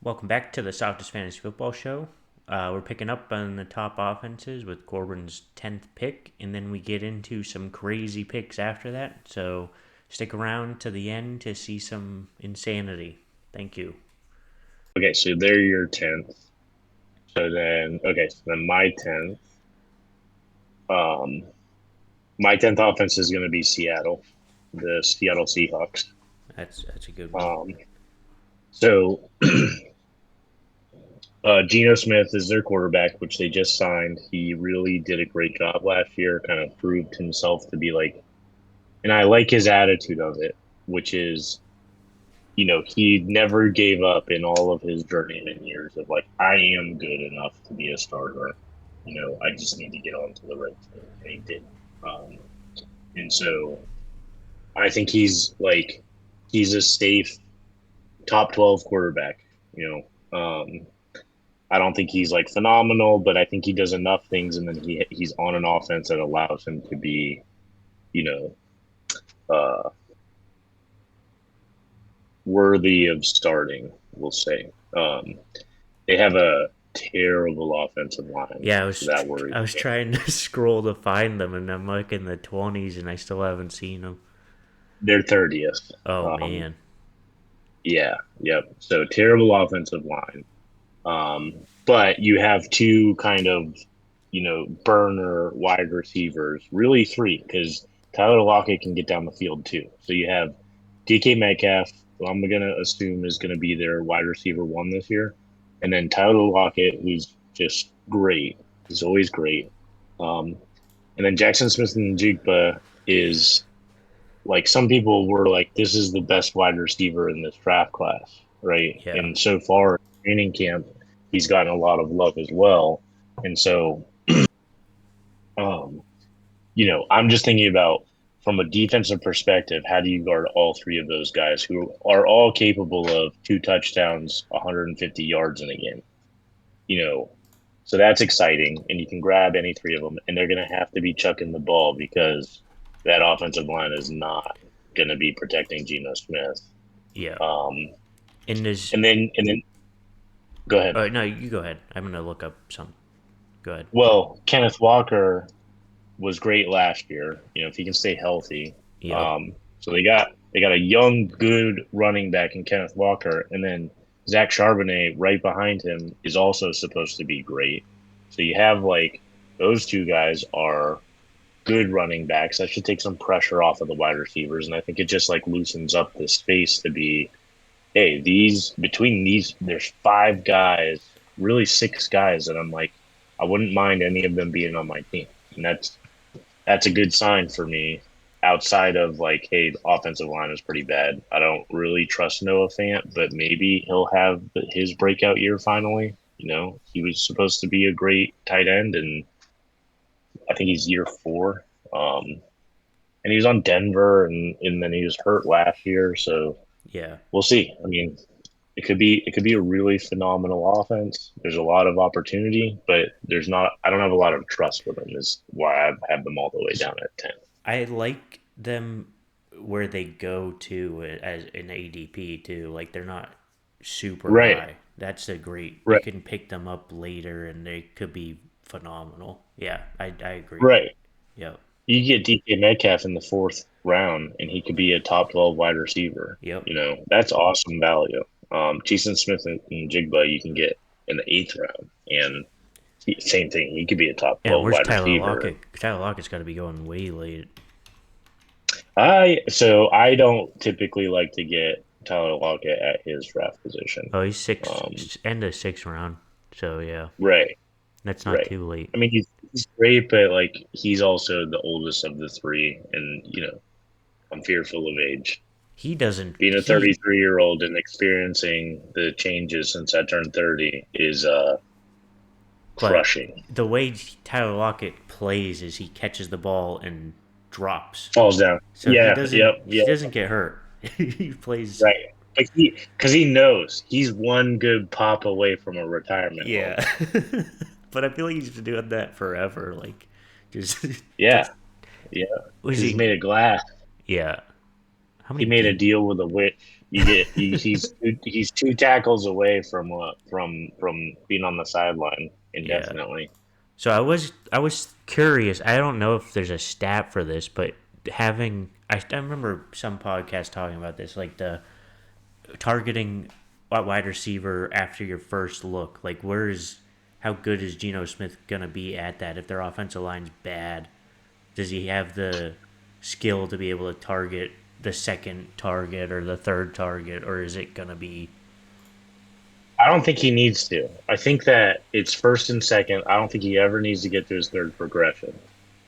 Welcome back to the Softest Fantasy Football Show. We're picking up on the top offenses with Corbin's 10th pick, and then we get into some crazy picks after that. So stick around to the end to see some insanity. Thank you. Okay, so they're your 10th. So then my 10th. Um, my 10th offense is going to be Seattle, the Seattle Seahawks. That's a good one. Um, so Geno Smith is their quarterback, which they just signed. He really did a great job last year, kind of proved himself to be like, and I like his attitude of it, which is, he never gave up in all of his journeyman years of like, I am good enough to be a starter. I just need to get onto the right team, and he did. Um, and so I think he's a safe top 12 quarterback. You I don't think he's like phenomenal, but I think he does enough things, and then he's on an offense that allows him to be, you know, uh, worthy of starting. We'll say. They have a terrible offensive line, Yeah, so that worries I was me. trying to scroll to find them, and I'm like in the 20s, and I still haven't seen them. They're 30th. Oh Um, man. yeah, yep. So terrible offensive line. But you have two kind of, burner wide receivers, really three, because Tyler Lockett can get down the field too. So you have DK Metcalf, who I'm going to assume is going to be their wide receiver one this year. And then Tyler Lockett, who's just great. He's always great. Um, and then Jackson Smith and Jigba is like some people were like, this is the best wide receiver in this draft class, right? Yeah. And so far, training camp, he's gotten a lot of love as well. And so, um, I'm just thinking about from a defensive perspective, how do you guard all three of those guys who are all capable of two touchdowns, 150 yards in a game? You know, so that's exciting, and you can grab any three of them, and they're going to have to be chucking the ball because that offensive line is not going to be protecting Geno Smith. Yeah. Um, And there's. and then go ahead. No, you go ahead. I'm gonna look up some. Go ahead. Well, Kenneth Walker was great last year. If he can stay healthy. Yep. So they got a young, good running back in Kenneth Walker, and then Zach Charbonnet right behind him is also supposed to be great. So you have like those two guys are good running backs. That should take some pressure off of the wide receivers, and I think it just like loosens up the space to be, hey, there's five guys, really six guys that I'm like, I wouldn't mind any of them being on my team, and that's a good sign for me. Outside of like, hey, the offensive line is pretty bad. I don't really trust Noah Fant, but maybe he'll have his breakout year finally. He was supposed to be a great tight end, and I think he's year four. And he was on Denver, and then he was hurt last year. So Yeah. we'll see. I mean, it could be a really phenomenal offense. There's a lot of opportunity, but there's not. I don't have a lot of trust with them. Is why I have them all the way down at 10. I like them where they go to as an ADP too. Like they're not super Right, high. That's a great. You right, can pick them up later, and they could be phenomenal. Yeah, I agree. right. Yep. You get DK Metcalf in the fourth round, and he could be a top 12 wide receiver. Yep. That's awesome value. Jason Smith and Jigba you can get in the eighth round, and same thing. He could be a top And 12 where's wide Tyler receiver. Lockett? Tyler Lockett's got to be going way late. I don't typically like to get Tyler Lockett at his draft position. Oh, he's six, Um, end of sixth round. So yeah, right, that's not right. too late. I mean, he's great, but like he's also the oldest of the three, and I'm fearful of age. He doesn't. Being a He 33-year-old and experiencing the changes since I turned 30 is But crushing. the way Tyler Lockett plays is he catches the ball and drops. Falls down. So Yeah, yep, he yep, doesn't get hurt. He plays. right. Like because he knows he's one good pop away from a retirement home. Yeah. But I feel like he's been doing that forever. Like, just Yeah, that's yeah. was Because he's he? made of glass. Yeah. How He many made a deep? deal with a witch. He's two tackles away from being on the sideline Yeah. indefinitely. So I was curious. I don't know if there's a stat for this, but I remember some podcast talking about this, like the targeting wide receiver after your first look. Like, how good is Geno Smith gonna be at that? If their offensive line's bad, does he have the skill to be able to target the second target or the third target, or is it gonna be? I don't think he needs to. I think that it's first and second. I don't think he ever needs to get to his third progression.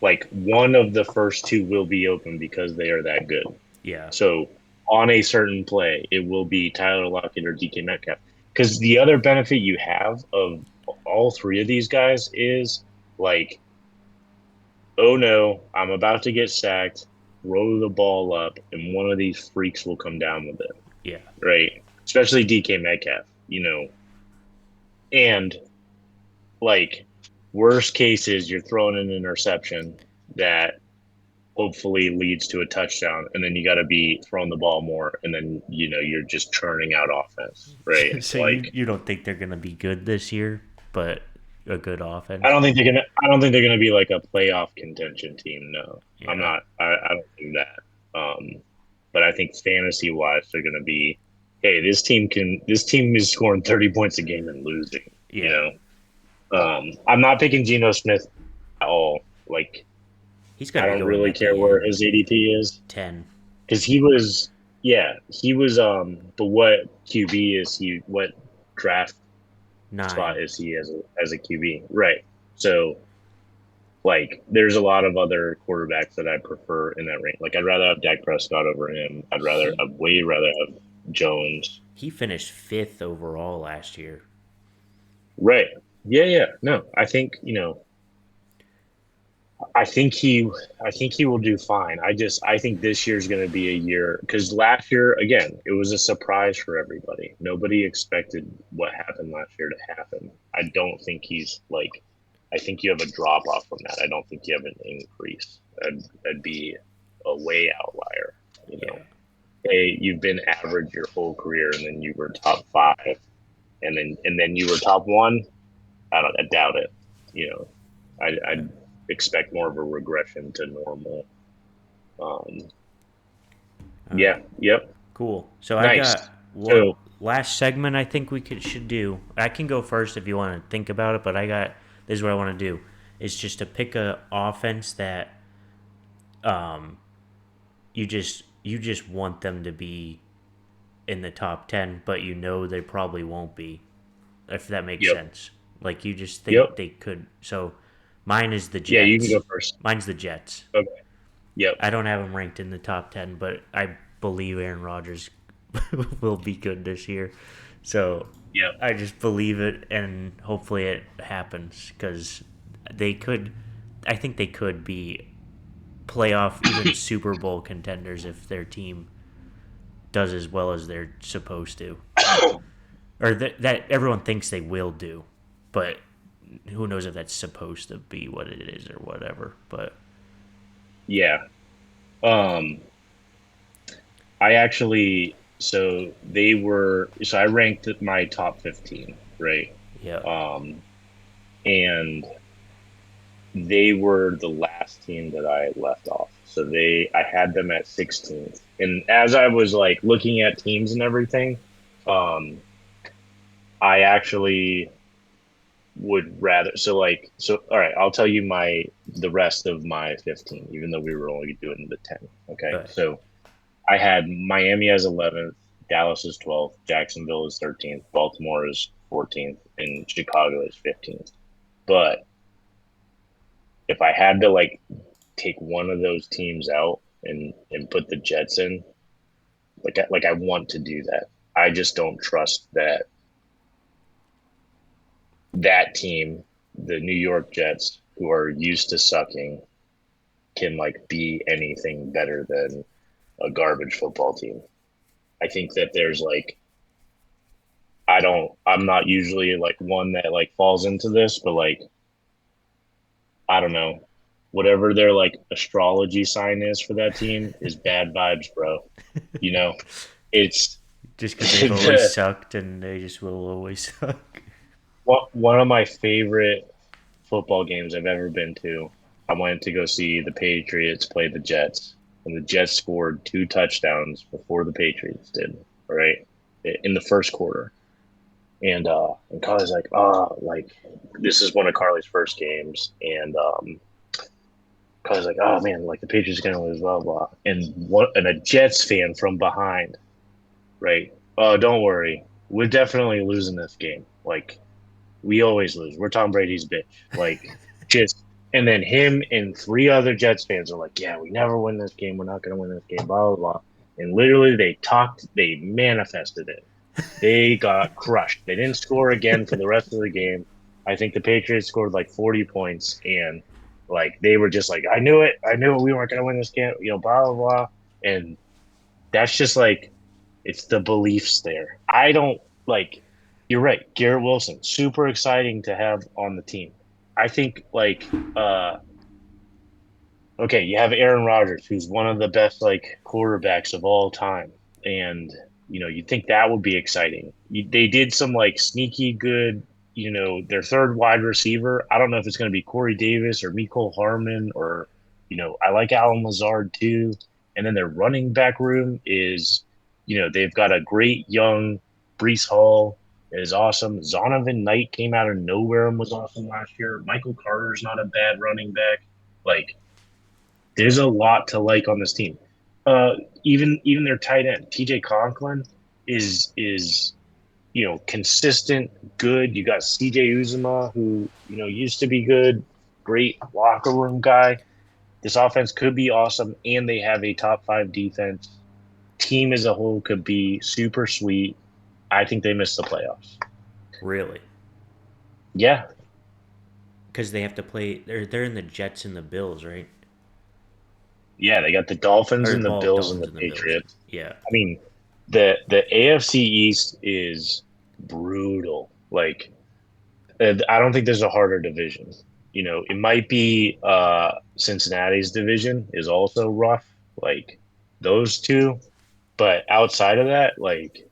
Like one of the first two will be open because they are that good. Yeah, So on a certain play, it will be Tyler Lockett or DK Metcalf. Because the other benefit you have of all three of these guys is like, oh no, I'm about to get sacked, roll the ball up, and one of these freaks will come down with it, yeah. right? Especially DK Metcalf, and like worst case is you're throwing an interception that hopefully leads to a touchdown, and then you got to be throwing the ball more, and then you're just churning out offense, right? So you Like you don't think they're gonna be good this year, but a good I offense? don't think they're gonna. I don't think they're gonna be like a playoff contention team. No, I'm Yeah. not. I don't think that. But I think fantasy wise, they're gonna be. Hey, this team can. This team is scoring 30 points a game and losing. You Yeah. know. I'm not picking Geno Smith at all. Like He's got I to be don't going really at care the where end. his ADP is 10. because he was. Yeah, he was. But what QB is he? What draft spot 9. is he as a QB? Right. So like there's a lot of other quarterbacks that I prefer in that range. Like I'd rather have Dak Prescott over him. He I'd way rather have Jones. he finished 5th overall last year. Right. Yeah, yeah. No, I think, I think he I think he will do fine. I think this year's going to be a year cuz last year again, it was a surprise for everybody. Nobody expected what happened last year to happen. I don't think he's like I think you have a drop off from that. I don't think you have an increase. That'd be a way outlier, you know. Yeah. Hey, you've been average your whole career and then you were top 5 and then you were top 1. I doubt it. You know, I'd expect more of a regression to normal. Um, All right. yeah, yep, Cool. So I nice. got what So last segment I think we should do. I can go first if you want to think about it, but this is what I want to do. Is just to pick a offense that um you just want them to be in the top 10, but you know they probably won't be, if that makes yep, sense. Like you just think yep, they could. So mine is the yeah, you can Jets. go first. Mine's the Jets. Okay, yep, I don't have them ranked in the top 10, but I believe Aaron Rodgers will be good this year. So yep. I just believe it, and hopefully it happens because they could. I think they could be playoff, even Super Bowl contenders if their team does as well as they're supposed to, or that everyone thinks they will do, but who knows if that's supposed to be what it is or whatever. But Yeah. Um, I actually so I ranked my top 15, right? yeah, Um, and they were the last team that I left off. So I had them at 16th. And as I was like looking at teams and everything, um, I actually would rather so all right, I'll tell you the rest of my 15 even though we were only doing the 10. Okay. right. So I had Miami as 11th, Dallas is 12th, Jacksonville is 13th, Baltimore is 14th, and Chicago is 15th. But if I had to like take one of those teams out and put the Jets in, like I want to do that. I just don't trust that team, the New York Jets, who are used to sucking, can like be anything better than a garbage football team. I think that there's like I'm not usually like one that like falls into this, but like I don't know. Whatever their like astrology sign is for that team is bad vibes, bro. You know, it's just because they've always sucked and they just will always suck. One of my favorite football games I've ever been to. I went to go see the Patriots play the Jets, and the Jets scored two touchdowns before the Patriots did. Right in the first quarter, and Carly's like, oh, like this is one of Carly's first games, and Carly's like, oh man, like the Patriots are gonna lose, blah blah. And a Jets fan from behind, right? Oh, don't worry, we're definitely losing this game. Like we always lose. We're Tom Brady's bitch. Like just and then him and three other Jets fans are like, yeah, we never win this game. We're not gonna win this game, blah blah blah. And literally they manifested it. They got crushed. They didn't score again for the rest of the game. I think the Patriots scored like 40 points and like they were just like, I knew it. I knew we weren't gonna win this game, blah blah blah. And that's just like it's the beliefs there. I don't like you're right. Garrett Wilson, super exciting to have on the team. I think okay, you have Aaron Rodgers, who's one of the best like quarterbacks of all time, and you think that would be exciting. They did some like sneaky good, their third wide receiver. I don't know if it's going to be Corey Davis or Mecole Hardman or, I like Alan Lazard too. And then their running back room is, they've got a great young Brees Hall is awesome. Zonovan Knight came out of nowhere and was awesome last year. Michael Carter's not a bad running back. Like there's a lot to like on this team. Uh, even their tight end, TJ Conklin, is consistent, good. You got CJ Uzuma, who used to be good, great locker room guy. This offense could be awesome, and they have a top five defense. Team as a whole could be super sweet. I think they missed the playoffs. Really? Yeah, Because they have to play. They're in the Jets and the Bills, right? yeah, they got the Dolphins Or and the well, Bills and Dolphins the and the Bills. Patriots. Yeah. I mean, the AFC East is brutal. Like, I don't think there's a harder division. It might be Cincinnati's division is also rough, like those two. But outside of that, like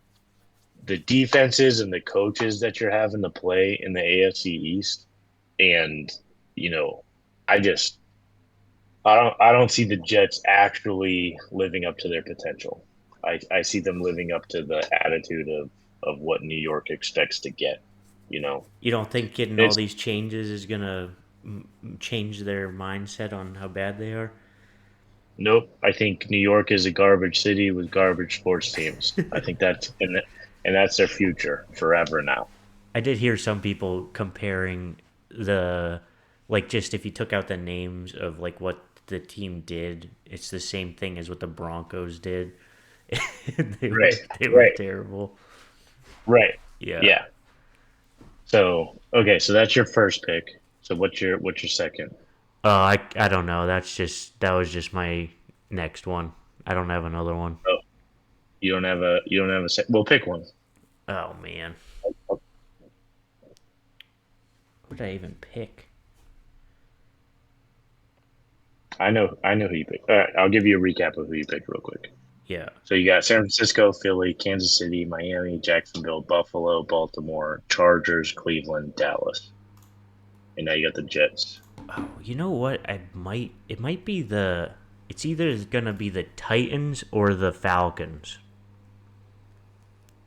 the defenses and the coaches that you're having to play in the AFC East, and you know, I just I don't see the Jets actually living up to their potential. I see them living up to the attitude of what New York expects to get. You know, You don't think getting all it's these changes is gonna change their mindset on how bad they are? nope. I think New York is a garbage city with garbage sports teams. I think and that's their future forever now. I did hear some people comparing the like just if you took out the names of like what the team did, it's the same thing as what the Broncos did. they were Right, they were right, terrible. right. Yeah. Yeah. So okay, so that's your first pick. So what's your second? I don't know. That was just my next one. I don't have another one. Oh, you don't have a Well, pick one. Oh man, what did I even pick? I know who you picked. All right, I'll give you a recap of who you picked real quick. Yeah. So you got San Francisco, Philly, Kansas City, Miami, Jacksonville, Buffalo, Baltimore, Chargers, Cleveland, Dallas, and now you got the Jets. Oh, you know what? It might be the. It's either gonna be the Titans or the Falcons.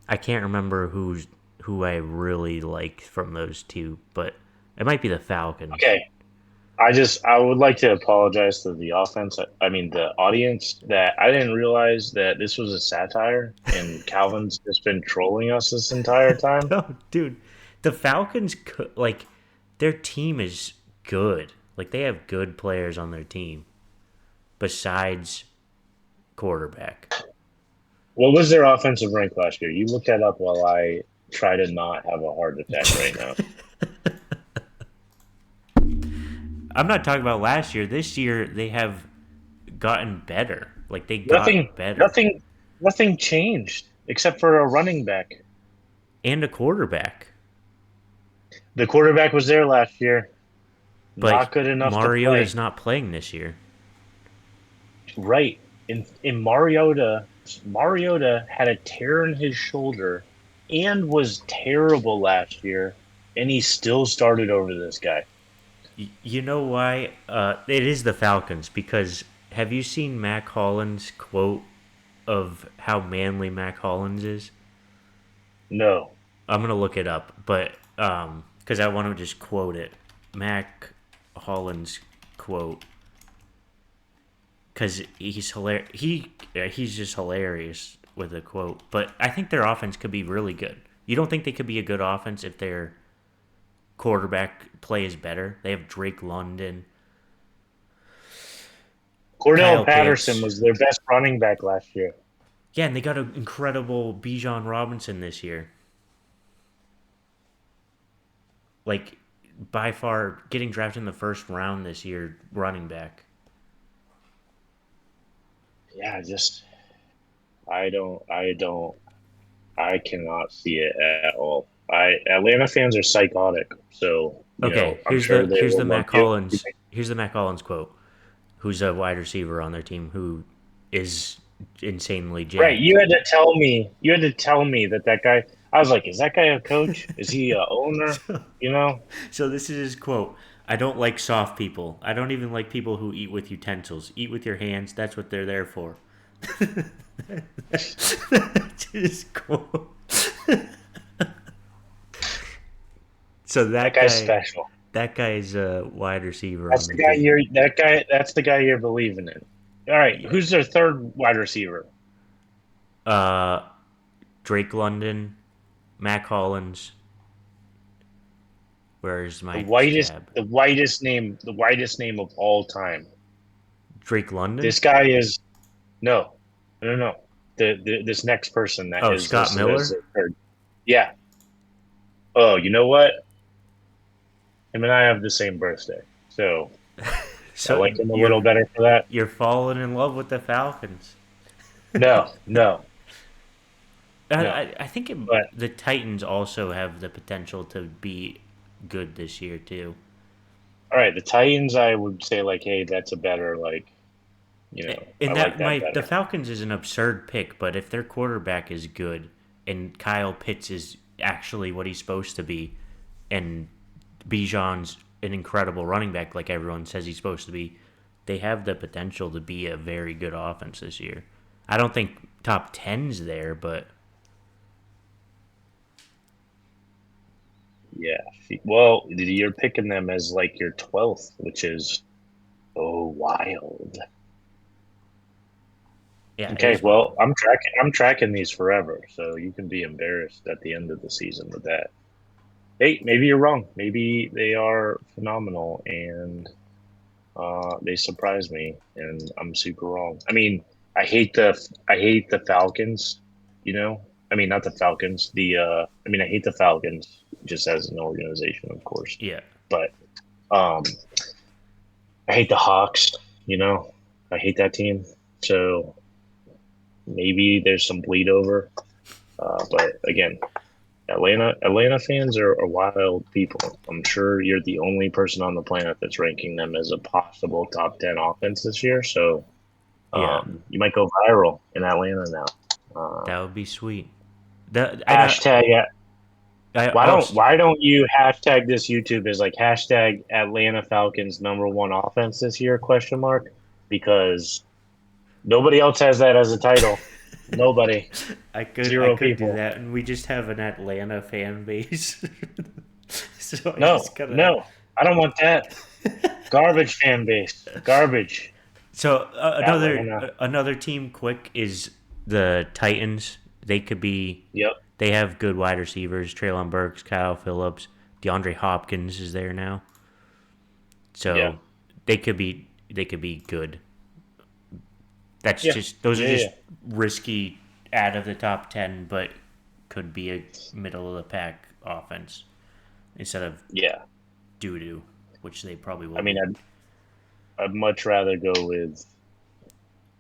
I can't remember who I really liked from those two, but it might be the Falcons. Okay, I would like to apologize to the offense. I mean the audience that I didn't realize that this was a satire and Calvin's just been trolling us this entire time. No, dude, the Falcons like their team is good. Like they have good players on their team besides quarterback. What was their offensive rank last year? You look that up while I try to not have a heart attack right now. I'm not talking about last year. This year they have gotten better. Like they Nothing, got better nothing, nothing changed except for a running back. and a quarterback. The quarterback was there last year, But not good enough to Mariota play. is not playing this year. Right. In Mariota, Mariota had a tear in his shoulder and was terrible last year, and he still started over this guy. You know why? It is the Falcons because have you seen Mac Hollins' quote of how manly Mac Hollins is? No. I'm gonna look it up, but because I want to just quote it, Mac Hollins quote, because he's hilarious. He's just hilarious with a quote. But I think their offense could be really good. You don't think they could be a good offense if their quarterback play is better? They have Drake London, Cordell Kyle Patterson Pitts. was their best running back last year. Yeah, and they got an incredible Bijan Robinson this year. Like by far getting drafted in the first round this year, running back. Yeah, just I cannot see it at all. I Atlanta fans are psychotic, so Okay, I'm sure they here's will the love Mac you. Hollins quote. Who's a wide receiver on their team who is insanely Right, jacked. You had to tell me that guy. I was like, is that guy a coach? Is he a owner? So, You know? so this is his quote. I don't like soft people. I don't even like people who eat with utensils. Eat with your hands. That's what they're there for. That's his quote. So That guy's special. that guy's a wide receiver That's on the the guy team. you're. That guy. That's the guy you're believing in. All right, Yeah. who's their third wide receiver? Uh, Drake London, Mac Hollins. Where's The my whitest, tab? the whitest name of all time. Drake London. This guy is no, no, no. No. This next person that Oh, is Scott listed as Miller. their third. Yeah. Oh, you know what? Him and I have the same birthday, so I So like him a little better for that. you're falling in love with the Falcons. No, no, no. I think But the Titans also have the potential to be good this year too. all right, the Titans, I would say like, hey, that's a better I And like that that my the better. Falcons is an absurd pick, but if their quarterback is good and Kyle Pitts is actually what he's supposed to be, and Bijan's an incredible running back like everyone says he's supposed to be, they have the potential to be a very good offense this year. I don't think top 10's there, but Yeah. Well, you're picking them as like your 12th, which is wild. yeah, it Okay, is wild. well, I'm tracking these forever, so you can be embarrassed at the end of the season with that. Hey, maybe you're wrong. Maybe they are phenomenal and they surprise me, and I'm super wrong. I mean, I hate the Falcons. You know, I mean, not the Falcons. I hate the Falcons just as an organization, of course. Yeah, But um, I hate the Hawks. You know, I hate that team. So maybe there's some bleed over. But again, Atlanta fans are wild people. I'm sure you're the only person on the planet that's ranking them as a possible top 10 offense this year. So yeah, you might go viral in Atlanta now. that would be sweet. That I know. Hashtag I also why don't you hashtag this YouTube as like hashtag Atlanta Falcons number one offense this year question mark, because nobody else has that as a title. Nobody. I Zero could do people. that, and we just have an Atlanta fan base, so I No, just gotta. no, I don't want that. Garbage fan base. Garbage. So Atlanta. another team quick is the Titans. They could be. Yep. They have good wide receivers: Traylon Burks, Kyle Phillips, DeAndre Hopkins is there now. Yeah. So they could be. They could be good. That's Yeah. just those are Yeah. just Yeah. risky out of the top 10, but could be a middle of the pack offense instead of Yeah. doo doo, which they probably I will mean, be. I'd much rather go with,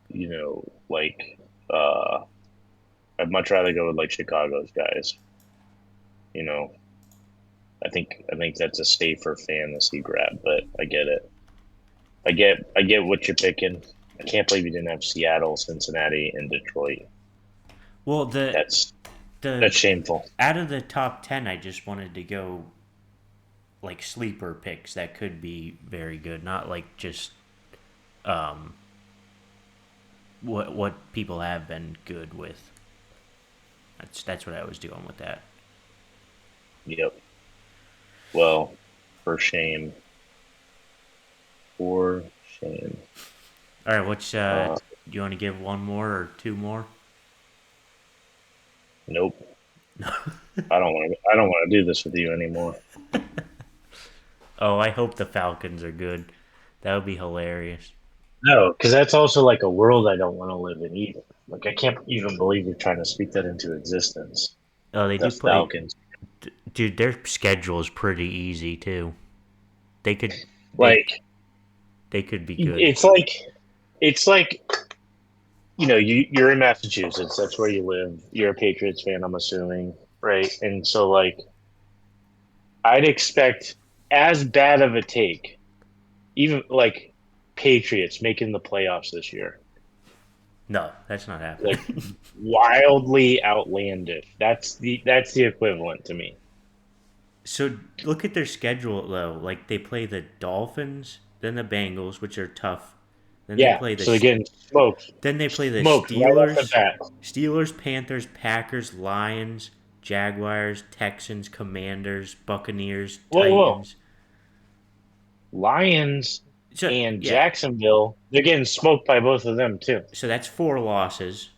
you know, like, uh, I'd much rather go with like Chicago's guys. You know, I think that's a safer fantasy grab, but I get it. I get what you're picking. I can't believe you didn't have Seattle, Cincinnati, and Detroit. Well, the That's the that's shameful. out of the top 10, I just wanted to go like sleeper picks that could be very good, not like just um, what people have been good with. That's what I was doing with that. Yep. Well, for shame, for shame. All right, what's Uh, do you want to give one more or two more? nope. I don't want to. I don't want to do this with you anymore. Oh, I hope the Falcons are good. That would be hilarious. No, because that's also like a world I don't want to live in either. Like I can't even believe you're trying to speak that into existence. Oh, they The do play, Falcons, dude. Their schedule is pretty easy too. They could they like they could be good. it's like you're in Massachusetts. That's where you live. You're a Patriots fan, I'm assuming, right? And so like I'd expect as bad of a take, even like Patriots making the playoffs this year, No, that's not happening. like wildly outlandish. That's the equivalent to me. So look at their schedule though. Like they play the Dolphins, then the Bengals, which are tough. Then they Yeah, play so they're getting smoked, then they play the smoked right off the bat. Steelers, Panthers, Packers, Lions, Jaguars, Texans, Commanders, Buccaneers, Whoa, whoa, Titans. Lions So and yeah, Jacksonville, they're getting smoked by both of them too. so that's four losses.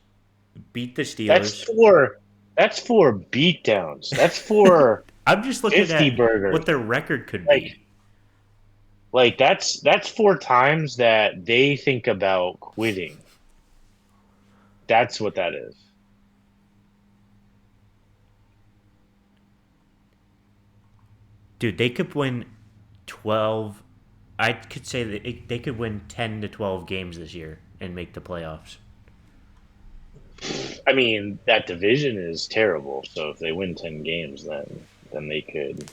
Beat the That's Steelers. four. That's four beatdowns. That's four I'm just looking 50 at burgers. what their record could Like, be. that's four times that they think about quitting. That's what that is. Dude, they could win 12. I could say that they could win 10 to 12 games this year and make the playoffs. I mean, that division is terrible. So if they win 10 games, then they could.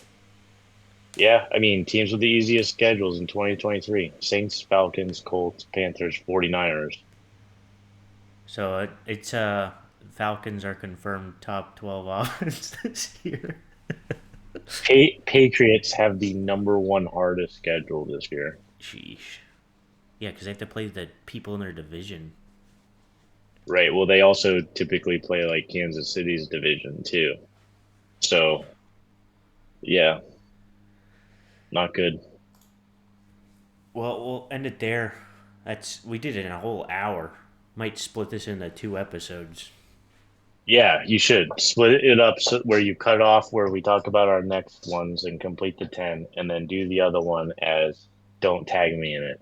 Yeah, I mean, teams with the easiest schedules in 2023: Saints, Falcons, Colts, Panthers, 49ers. So it's Falcons are confirmed top 12 offense this year. Patriots have the number one hardest schedule this year. Sheesh. Yeah, because they have to play the people in their division. Right. Well, they also typically play like Kansas City's division too. So, yeah, not good. Well, we'll end it there. We did it in a whole hour. Might split this into two episodes. Yeah, you should split it up where you cut off where we talk about our next ones and complete the 10 and then do the other one as don't tag me in it.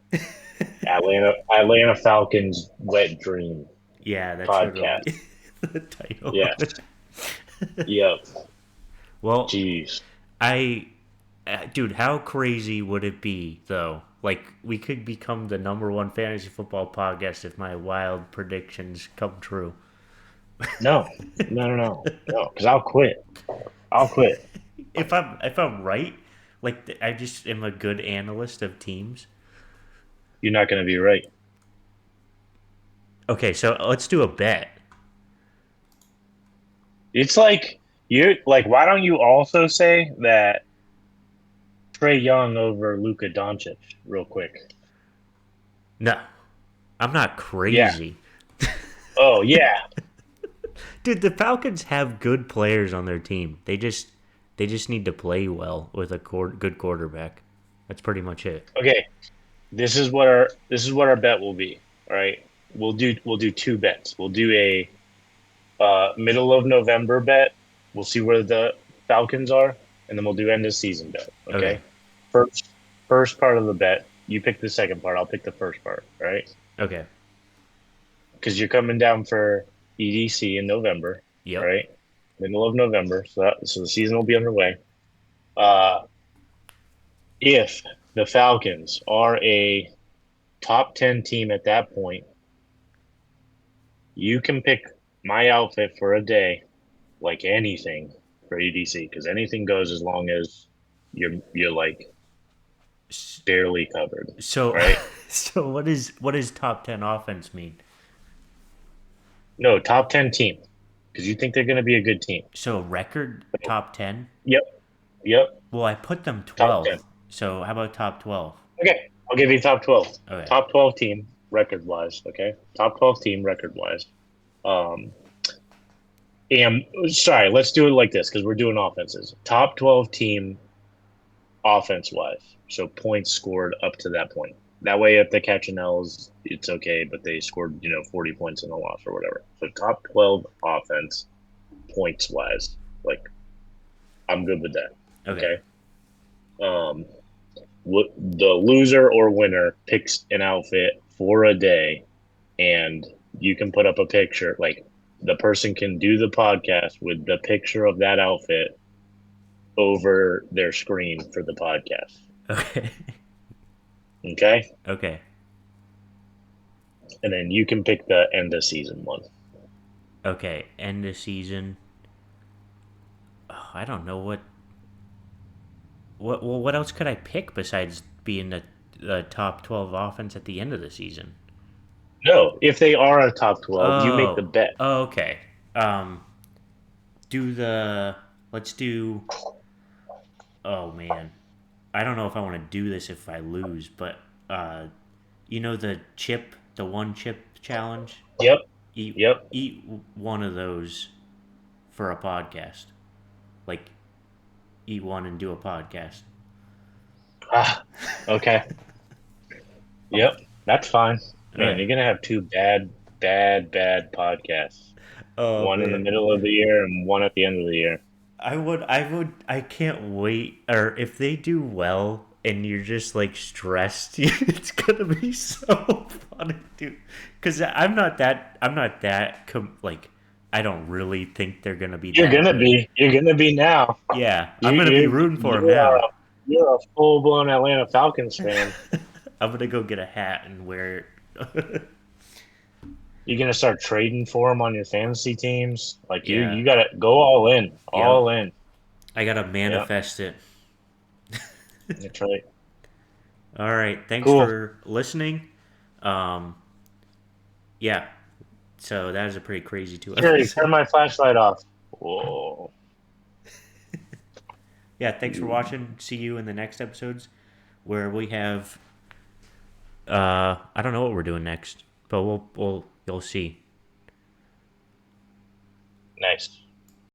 Atlanta Falcons wet dream Yeah, that's what it'll podcast. be. The title Yeah. of it. Yep. Well, Jeez. I, dude, how crazy would it be though? Like we could become the number one fantasy football podcast if my wild predictions come true. No. No, no, no. No, cuz I'll quit. I'll quit. If I'm right, like I just am a good analyst of teams. You're not going to be right. Okay, so let's do a bet. It's like you like why don't you also say that Trey Young over Luka Doncic real quick? No, I'm not Yeah. crazy. Oh yeah. Dude, the Falcons have good players on their team. They just need to play well with a good quarterback. That's pretty much it. Okay. This is what our bet will be. All right. We'll do two bets. We'll do a middle of November bet. We'll see where the Falcons are, and then we'll do end of season bet. Okay. Okay. First first part of the bet. You pick the second part. I'll pick the first part. All right. Okay. Because you're coming down for EDC in November. All Yep. right. Middle of November. So the season will be underway. Uh, if the Falcons are a top 10 team at that point, you can pick my outfit for a day, like anything for EDC, because anything goes as long as you're like barely covered, So, right? so what is top 10 offense mean? No, top 10 team. because you think they're going to be a good team. So record top 10. Yep. Yep. Well, I put them Top 10. 12th. So how about top 12? Okay. I'll give you top 12. Okay. Top 12 team record wise. Okay. Top 12 team record wise. Um, and sorry, let's do it like this because we're doing offenses. Top 12 team offense wise. So points scored up to that point. That way, if they catch an L's, it's okay, but they scored, 40 points in the loss or whatever. So top 12 offense points wise. Like, I'm good with that. Okay. Okay. The loser or winner picks an outfit for a day, and you can put up a picture. Like, the person can do the podcast with the picture of that outfit over their screen for the podcast. Okay. Okay. Okay. And then you can pick the end of season one. Okay. End of season. Oh, I don't know what else could I pick besides being the top 12 offense at the end of the season? No, if they are a top 12, you make the Oh. bet. Oh, okay. Um do the let's do oh man. I don't know if I want to do this if I lose, but the one chip challenge? Yep. Eat Yep. eat one of those for a podcast. Like eat one and do a podcast. Ah, okay. Yep. That's fine. Man, Okay. you're going to have two bad podcasts. Oh One in the man. middle of the year and one at the end of the year. I can't wait. Or if they do well and you're just like stressed, it's gonna be so funny, dude. Because like, I don't really think they're gonna be You're that gonna good. be. You're gonna be now. Yeah, I'm You gonna be you rooting for them you're now. you're a full blown Atlanta Falcons fan. I'm gonna go get a hat and wear it. You're gonna start trading for them on your fantasy teams. Like you Yeah. you gotta go Yep. all in. I gotta Yep, manifest it. that's right. All right. Thanks Cool. for listening. Um, yeah. So that was a pretty crazy two Siri, turn episode. my flashlight off. Whoa. Yeah. Thanks for watching. See you in the next episodes where we have. I don't know what we're doing next, but you'll see. Nice.